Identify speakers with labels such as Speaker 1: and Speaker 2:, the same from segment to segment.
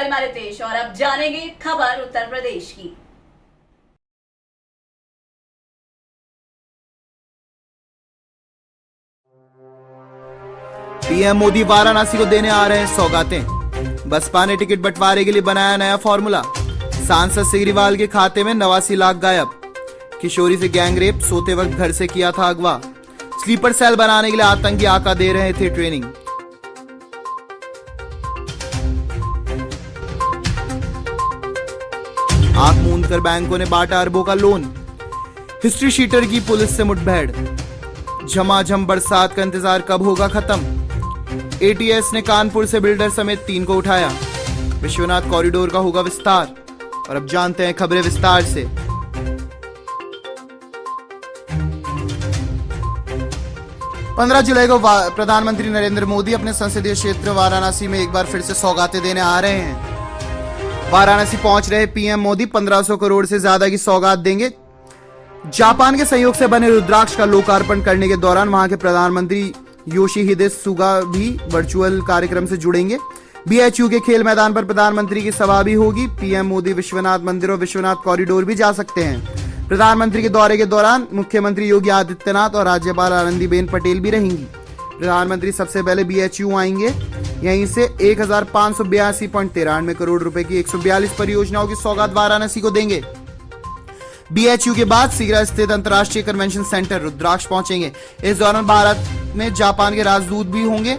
Speaker 1: मैं रितेश और अब जानेंगे खबर उत्तर प्रदेश की।
Speaker 2: पीएम मोदी वाराणसी को देने आ रहे हैं सौगातें। बसपा ने टिकट बंटवारे के लिए बनाया नया फॉर्मूला। सांसद सिग्रीवाल के खाते में 89 लाख गायब। किशोरी से गैंगरेप, सोते वक्त घर से किया था अगवा। स्लीपर सेल बनाने के लिए आतंकी आका दे रहे थे ट्रेनिंग। आंख मूंद कर बैंकों ने बांटा अरबों का लोन। हिस्ट्री शीटर की पुलिस से मुठभेड़। झमाझम बरसात का इंतजार कब होगा खत्म। एटीएस ने कानपुर से बिल्डर समेत 3 को उठाया। विश्वनाथ कॉरिडोर का होगा विस्तार। और अब जानते हैं खबरें विस्तार से। पंद्रह जुलाई को प्रधानमंत्री नरेंद्र मोदी अपने संसदीय क्षेत्र वाराणसी में एक बार फिर से सौगातें देने आ रहे हैं। वाराणसी पहुंच रहे पीएम मोदी 1500 करोड़ से ज्यादा की सौगात देंगे। जापान के सहयोग से बने रुद्राक्ष का लोकार्पण करने के दौरान वहां के प्रधानमंत्री योशिहिदे सुगा भी वर्चुअल कार्यक्रम से जुड़ेंगे। बीएचयू के खेल मैदान पर प्रधानमंत्री की सभा भी होगी। पीएम मोदी विश्वनाथ मंदिर और विश्वनाथ कॉरिडोर भी जा सकते हैं। प्रधानमंत्री के दौरे के दौरान मुख्यमंत्री योगी आदित्यनाथ और राज्यपाल आनंदीबेन पटेल भी रहेंगी। प्रधानमंत्री सबसे पहले बीएचयू आएंगे। यहीं से 1582.93 करोड़ रुपए की 142 परियोजनाओं की सौगात वाराणसी को देंगे। बीएचयू के बाद सीगरा स्थित अंतर्राष्ट्रीय कन्वेंशन सेंटर रुद्राक्ष पहुंचेंगे। इस दौरान भारत में जापान के राजदूत भी होंगे।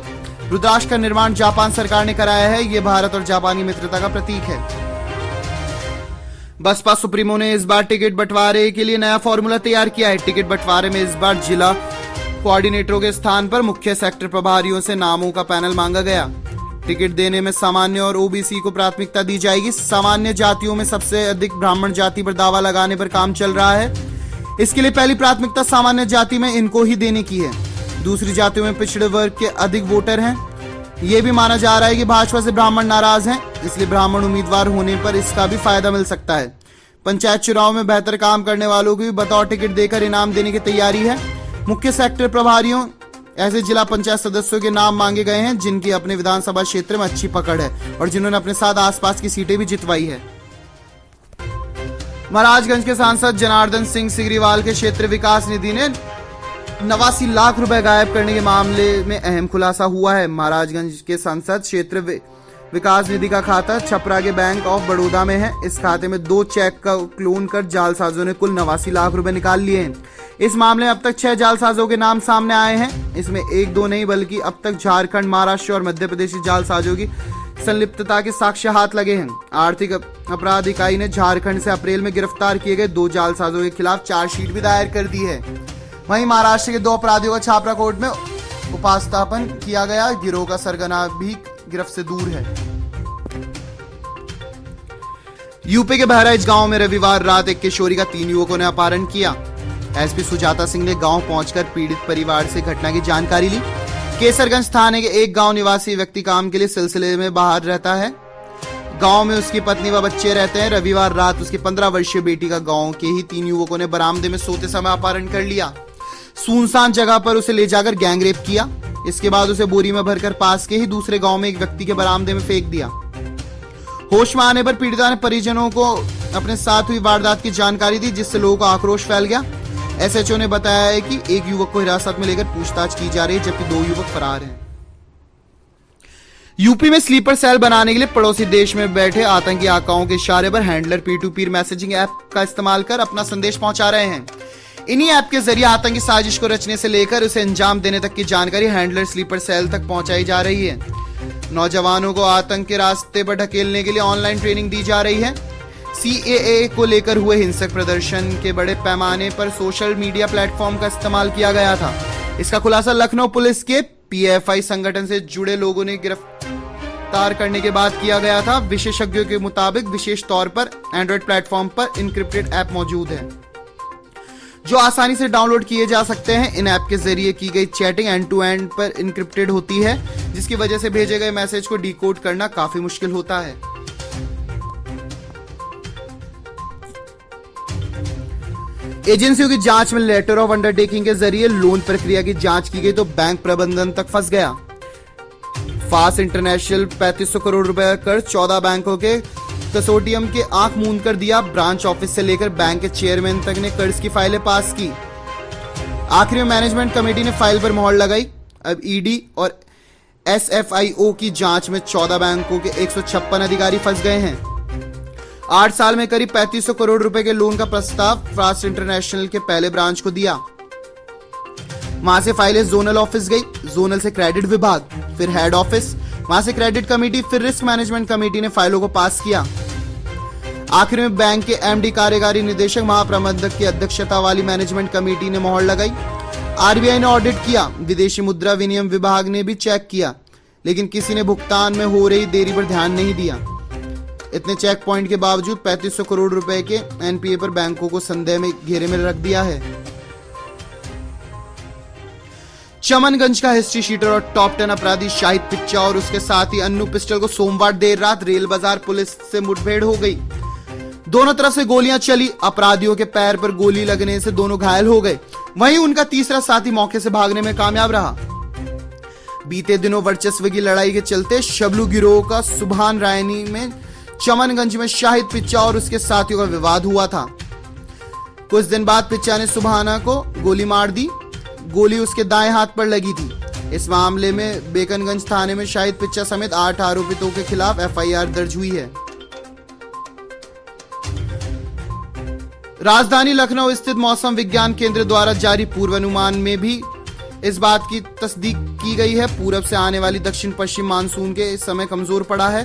Speaker 2: रुद्राक्ष का निर्माण जापान सरकार ने कराया है। यह भारत और जापान की मित्रता का प्रतीक है। बसपा सुप्रीमो ने इस बार टिकट बंटवारे के लिए नया फॉर्मूला तैयार किया है। टिकट बंटवारे में इस बार जिला कोऑर्डिनेटरों के स्थान पर मुख्य सेक्टर प्रभारियों से नामों का पैनल मांगा गया। टिकट देने में सामान्य और ओबीसी को प्राथमिकता दी जाएगी। सामान्य जातियों में सबसे अधिक ब्राह्मण जाति पर दावा लगाने पर काम चल रहा है। इसके लिए पहली प्राथमिकता सामान्य जाति में इनको ही देने की है। दूसरी जातियों में पिछड़े वर्ग के अधिक वोटर हैं। यह भी माना जा रहा है कि भाजपा से ब्राह्मण नाराज हैं, इसलिए ब्राह्मण उम्मीदवार होने पर इसका भी फायदा मिल सकता है। पंचायत चुनाव में बेहतर काम करने वालों को भी बतौर टिकट देकर इनाम देने की तैयारी है। मुख्य सेक्टर प्रभारियों ऐसे जिला पंचायत सदस्यों के नाम मांगे गए हैं जिनकी अपने विधानसभा क्षेत्र में अच्छी पकड़ है और जिन्होंने अपने साथ आसपास की सीटें भी जितवाई है। महाराजगंज के सांसद जनार्दन सिंह सिग्रीवाल के क्षेत्र विकास निधि ने 89 लाख रुपए गायब करने के मामले में अहम खुलासा हुआ है। महाराजगंज के सांसद क्षेत्र विकास निधि का खाता छपरा के बैंक ऑफ बड़ौदा में है। इस खाते में 2 चेक का क्लोन कर जालसाजों ने कुल 89 लाख रुपए निकाल लिए हैं। इस मामले में अब तक 6 जालसाजों के नाम सामने आए हैं। इसमें 1-2 नहीं बल्कि अब तक झारखंड, महाराष्ट्र और मध्य प्रदेश की जालसाजों की संलिप्तता के साक्ष्य हाथ लगे हैं। आर्थिक अपराध इकाई ने झारखंड से अप्रैल में गिरफ्तार किए गए 2 जालसाजों के खिलाफ चार्जशीट भी दायर कर दी है। वहीं महाराष्ट्र के 2 अपराधियों का छापरा कोर्ट में उपस्थापन किया गया। गिरोह का सरगना भी गिरफ्त से दूर है। यूपी के बहराइच गांव में रविवार रात एक किशोरी का 3 युवकों ने अपहरण किया। एसपी सुजाता सिंह ने गांव पहुंचकर पीड़ित परिवार से घटना की जानकारी ली। केसरगंज थाने के एक गांव निवासी व्यक्ति काम के लिए सिलसिले में बाहर रहता है। गांव में उसकी पत्नी व बच्चे रहते हैं। रविवार रात उसकी 15 वर्षीय बेटी का गांव के ही 3 युवकों ने बरामदे में सोते समय अपहरण कर लिया। सुनसान जगह पर उसे ले जाकर गैंगरेप किया। इसके बाद उसे बोरी में भरकर पास के ही दूसरे गांव में एक व्यक्ति के बरामदे में फेंक दिया। होश में आने पर पीड़िता ने परिजनों को अपने साथ हुई वारदात की जानकारी दी, जिससे लोगों का आक्रोश फैल गया। एसएचओ ने बताया है कि एक युवक को हिरासत में लेकर पूछताछ की जा रही है, जबकि 2 युवक फरार हैं। यूपी में स्लीपर सेल बनाने के लिए पड़ोसी देश में बैठे आतंकी आकाओं के इशारे पर हैंडलर पीर-टू-पीर मैसेजिंग ऐप का इस्तेमाल कर अपना संदेश पहुंचा रहे हैं। इन्हीं ऐप के जरिए आतंकी साजिश को रचने से लेकर उसे अंजाम देने तक की जानकारी हैंडलर स्लीपर सेल तक पहुंचाई जा रही है। नौजवानों को आतंक के रास्ते पर ढकेलने के लिए ऑनलाइन ट्रेनिंग दी जा रही है। सीएए को लेकर हुए हिंसक प्रदर्शन के बड़े पैमाने पर सोशल मीडिया प्लेटफॉर्म का इस्तेमाल किया गया था। इसका खुलासा लखनऊ पुलिस के पीएफआई संगठन से जुड़े लोगों ने गिरफ्तार करने के बाद किया गया था। विशेषज्ञों के मुताबिक विशेष तौर पर एंड्रॉइड प्लेटफॉर्म पर इनक्रिप्टेड ऐप मौजूद है जो आसानी से डाउनलोड किए जा सकते हैं। इन ऐप के जरिए की गई चैटिंग एंड टू एंड पर इनक्रिप्टेड होती है, जिसकी वजह से भेजे गए मैसेज को डिकोड करना काफी मुश्किल होता है। एजेंसियों की जांच में लेटर ऑफ अंडरटेकिंग के जरिए लोन प्रक्रिया की जांच की गई तो बैंक प्रबंधन तक फंस गया। फास्ट इंटरनेशनल 3500 करोड़ रुपए का कर्ज 14 बैंकों के कसोटियम के आंख मूंद कर दिया। ब्रांच ऑफिस से लेकर बैंक के चेयरमैन तक ने कर्ज की फाइलें पास की। आखिर में मैनेजमेंट कमेटी ने फाइल पर मोहर लगाई। अब ईडी और एसएफआईओ की जांच में 14 बैंकों के 156 अधिकारी फंस गए हैं। 8 साल में करीब 3500 करोड़ रुपए के लोन का प्रस्ताव फास्ट इंटरनेशनल के पहले ब्रांच को दिया। वहां से फाइलें जोनल ऑफिस गई, जोनल से क्रेडिट विभाग, फिर हेड ऑफिस, वहां से क्रेडिट कमेटी, फिर रिस्क मैनेजमेंट कमेटी ने फाइलों को पास किया। आखिर में बैंक के एमडी कार्यकारी निदेशक महाप्रबंधक की अध्यक्षता वाली मैनेजमेंट कमेटी ने मोहर लगाई। आरबीआई ने ऑडिट किया, विदेशी मुद्रा विनिमय विभाग ने भी चेक किया, लेकिन किसी ने भुगतान में हो रही देरी पर ध्यान नहीं दिया। इतने चेक पॉइंट के बावजूद 3500 करोड़ रुपए के एनपीए पर बैंकों को संदेह में घेरे में रख दिया है। चमनगंज का हिस्ट्री शीटर और टॉप 10 अपराधी शाहिद पिच्चा और उसके साथी अन्नू पिस्टल को सोमवार देर रात रेल बाजार पुलिस से मुठभेड़ हो गई। दोनों तरफ से गोलियां चली। अपराधियों के पैर पर गोली लगने से दोनों घायल हो गए। वहीं उनका तीसरा साथी मौके से भागने में कामयाब रहा। बीते दिनों वर्चस्व की लड़ाई के चलते शबलू गिरोह का सुभान रायनी में चमनगंज में शाहिद पिच्चा और उसके साथियों का विवाद हुआ था। कुछ दिन बाद पिच्चा ने सुभाना को गोली मार दी। गोली उसके दाएं हाथ पर लगी थी। इस मामले में बेकनगंज थाने में शाहिद पिच्चा समेत 8 आरोपितों के खिलाफ एफआईआर दर्ज हुई है। राजधानी लखनऊ स्थित मौसम विज्ञान केंद्र द्वारा जारी पूर्वानुमान में भी इस बात की तस्दीक की गई है। पूरब से आने वाली दक्षिण पश्चिम मानसून के इस समय कमजोर पड़ा है।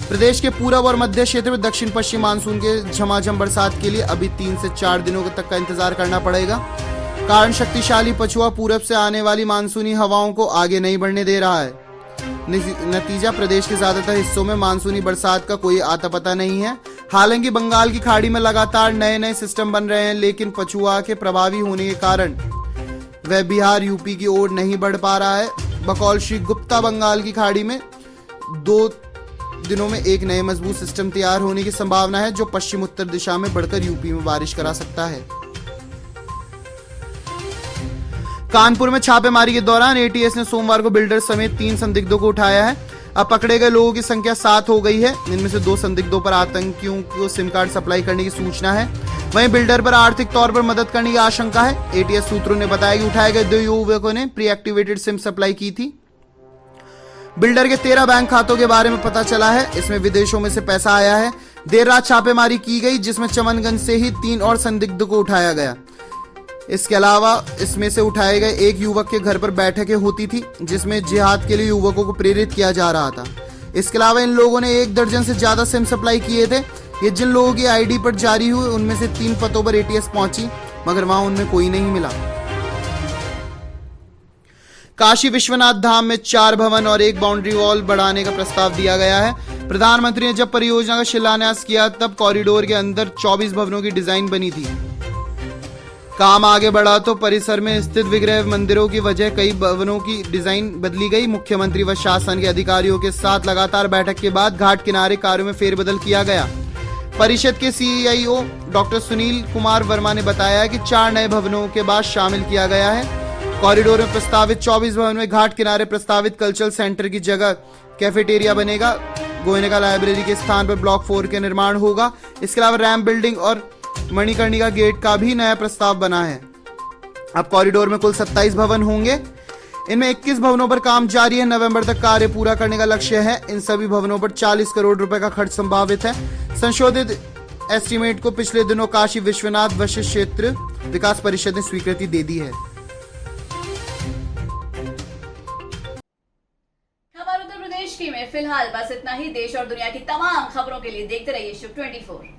Speaker 2: प्रदेश के पूरब और मध्य क्षेत्र में दक्षिण पश्चिम मानसून के झमाझम बरसात के लिए अभी 3 से 4 दिनों तक का इंतजार करना पड़ेगा। कारण शक्तिशाली पछुआ पूरब से आने वाली मानसूनी हवाओं को आगे नहीं बढ़ने दे रहा है। नतीजा प्रदेश के ज्यादातर हिस्सों में मानसूनी बरसात का कोई आता पता नहीं है। हालांकि बंगाल की खाड़ी में लगातार नए नए सिस्टम बन रहे हैं, लेकिन पछुआ के प्रभावी होने के कारण वह बिहार यूपी की ओर नहीं बढ़ पा रहा है। बकौल श्री गुप्ता बंगाल की खाड़ी में 2 दिनों में एक नए मजबूत सिस्टम तैयार होने की संभावना है, जो पश्चिम उत्तर दिशा में बढ़कर यूपी में बारिश करा सकता है। कानपुर में छापेमारी के दौरान एटीएस ने सोमवार को बिल्डर समेत 3 संदिग्धों को उठाया है। अब पकड़े गए लोगों की संख्या 7 हो गई है। इनमें से 2 संदिग्धों पर आतंकियों को सिम कार्ड सप्लाई करने की सूचना है। वहीं बिल्डर पर आर्थिक तौर पर मदद करने की आशंका है। एटीएस सूत्रों ने बताया कि उठाए गए 2 युवकों ने प्री एक्टिवेटेड सिम सप्लाई की थी। बिल्डर के 13 बैंक खातों के बारे में पता चला है। इसमें विदेशों में से पैसा आया है। देर रात छापेमारी की गई, जिसमें चमनगंज से ही 3 और संदिग्धों को उठाया गया। इसके अलावा इसमें से उठाए गए एक युवक के घर पर बैठकें होती थी, जिसमें जिहाद के लिए युवकों को प्रेरित किया जा रहा था। इसके अलावा इन लोगों ने 1 दर्जन से ज्यादा सिम सप्लाई किए थे। ये जिन लोगों की आईडी पर जारी हुए, उनमें से 3 पतों पर एटीएस पहुंची, मगर वहां उनमें कोई नहीं मिला। काशी विश्वनाथ धाम में 4 भवन और 1 बाउंड्री वॉल बढ़ाने का प्रस्ताव दिया गया है। प्रधानमंत्री ने जब परियोजना का शिलान्यास किया, तब कॉरिडोर के अंदर 24 भवनों की डिजाइन बनी थी। काम आगे बढ़ा तो परिसर में स्थित विग्रह मंदिरों की वजह कई भवनों की डिजाइन बदली गई। मुख्यमंत्री व शासन के अधिकारियों के साथ लगातार बैठक के बाद घाट किनारे कार्यों में फेरबदल किया गया। परिषद के सीईओ डॉक्टर सुनील कुमार वर्मा ने बताया कि 4 नए भवनों के बाद शामिल किया गया है। कॉरिडोर में प्रस्तावित 24 भवन में घाट किनारे प्रस्तावित कल्चरल सेंटर की जगह कैफेटेरिया बनेगा। गोयनका लाइब्रेरी के स्थान पर ब्लॉक 4 का निर्माण होगा। इसके अलावा रैम बिल्डिंग और मणिकर्णिका गेट का भी नया प्रस्ताव बना है। अब कॉरिडोर में कुल 27 भवन होंगे। इनमें 21 भवनों पर काम जारी है। नवंबर तक कार्य पूरा करने का लक्ष्य है। इन सभी भवनों पर 40 करोड़ रुपए का खर्च संभावित है। संशोधित एस्टीमेट को पिछले दिनों काशी विश्वनाथ वशिष्ठ क्षेत्र विकास परिषद ने स्वीकृति दे दी है।
Speaker 1: खबर उत्तर प्रदेश की में फिलहाल बस इतना ही। देश और दुनिया की तमाम खबरों के लिए देखते रहिए शिव 24।